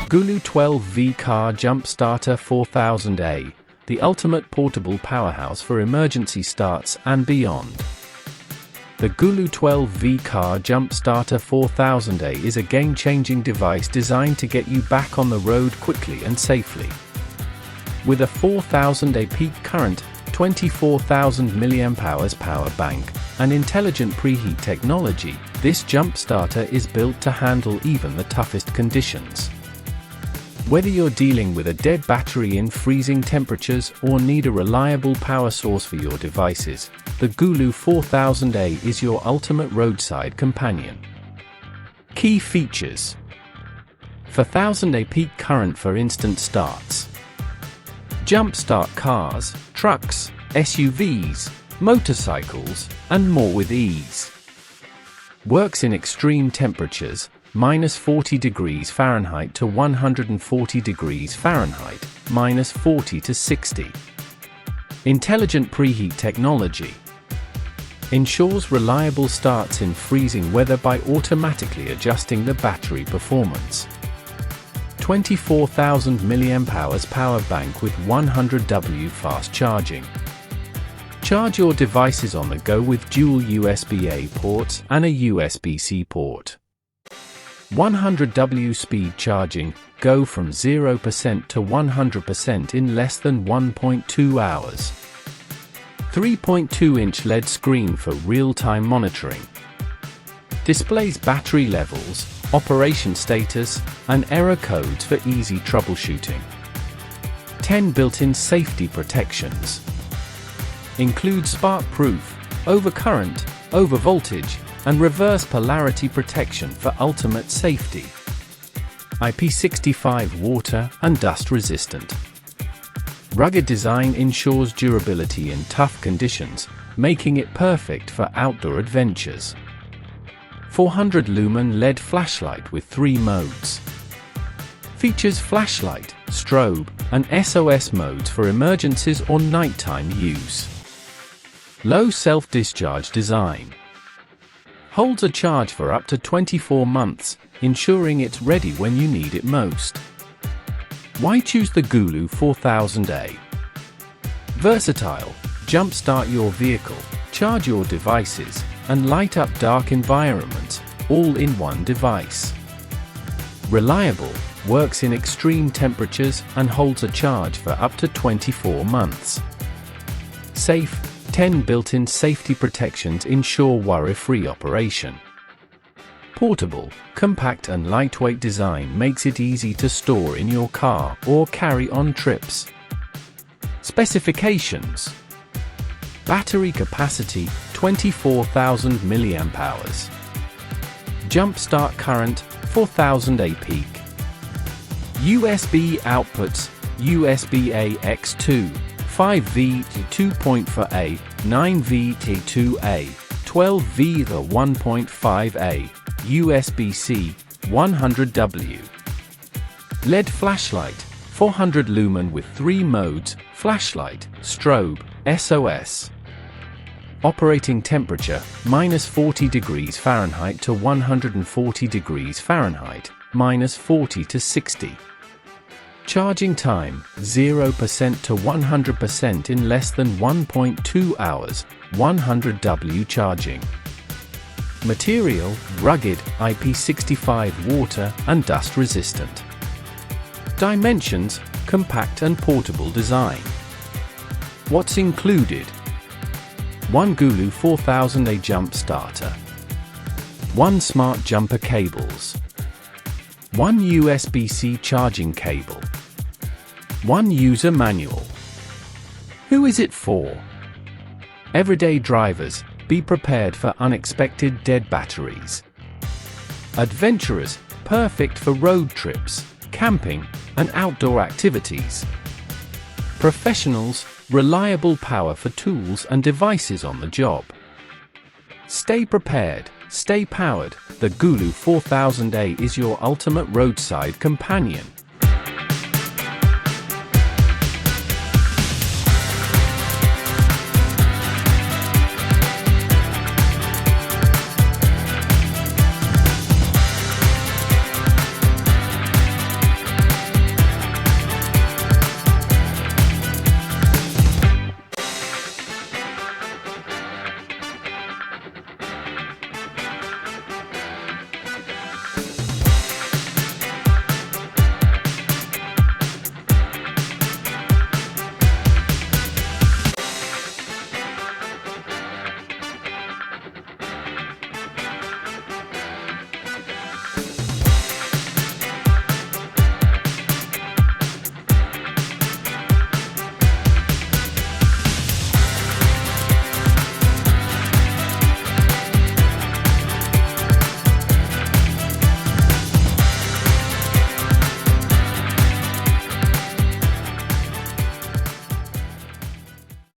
GOOLOO 12V Car Jump Starter 4000A, the ultimate portable powerhouse for emergency starts and beyond. The GOOLOO 12V Car Jump Starter 4000A is a game-changing device designed to get you back on the road quickly and safely. With a 4000A peak current, 24,000 mAh power bank, and intelligent preheat technology, this jump starter is built to handle even the toughest conditions. Whether you're dealing with a dead battery in freezing temperatures or need a reliable power source for your devices, the GOOLOO 4000A is your ultimate roadside companion. Key features: 4000A peak current for instant starts. Jump start cars, trucks, SUVs, motorcycles, and more with ease. Works in extreme temperatures, -40 degrees Fahrenheit to 140 degrees Fahrenheit, -40 to 60. Intelligent preheat technology ensures reliable starts in freezing weather by automatically adjusting the battery performance. 24,000 mAh power bank with 100W fast charging. Charge your devices on the go with dual USB-A ports and a USB-C port. 100W speed charging, go from 0% to 100% in less than 1.2 hours. 3.2-inch LED screen for real-time monitoring. Displays battery levels, operation status, and error codes for easy troubleshooting. 10 built-in safety protections. Includes spark-proof, overcurrent, overvoltage, and reverse polarity protection for ultimate safety. IP65 water and dust resistant. Rugged design ensures durability in tough conditions, making it perfect for outdoor adventures. 400 lumen LED flashlight with 3 modes. Features flashlight, strobe, and SOS modes for emergencies or nighttime use. Low self-discharge design. Holds a charge for up to 24 months, ensuring it's ready when you need it most. Why choose the GOOLOO 4000A? Versatile, jumpstart your vehicle, charge your devices, and light up dark environments, all in one device. Reliable, works in extreme temperatures and holds a charge for up to 24 months. Safe, 10 built-in safety protections ensure worry-free operation. Portable, compact and lightweight design makes it easy to store in your car or carry on trips. Specifications: battery capacity 24,000 mAh. Jump start current 4000A peak. USB outputs: USB-A X2, 5V to 2.4A, 9V to 2A, 12V to 1.5A, USB-C, 100W. LED flashlight, 400 lumen with 3 modes, flashlight, strobe, SOS. Operating temperature, -40 degrees Fahrenheit to 140 degrees Fahrenheit, -40 to 60. Charging time, 0% to 100% in less than 1.2 hours, 100W charging. Material, rugged, IP65 water and dust resistant. Dimensions, compact and portable design. What's included? 1 GOOLOO 4000A jump starter. 1 smart jumper cables. 1 USB-C charging cable. 1 user manual. Who is it for? Everyday drivers, be prepared for unexpected dead batteries. Adventurers, perfect for road trips, camping, and outdoor activities. Professionals, reliable power for tools and devices on the job. Stay prepared, stay powered. The GOOLOO 4000A is your ultimate roadside companion.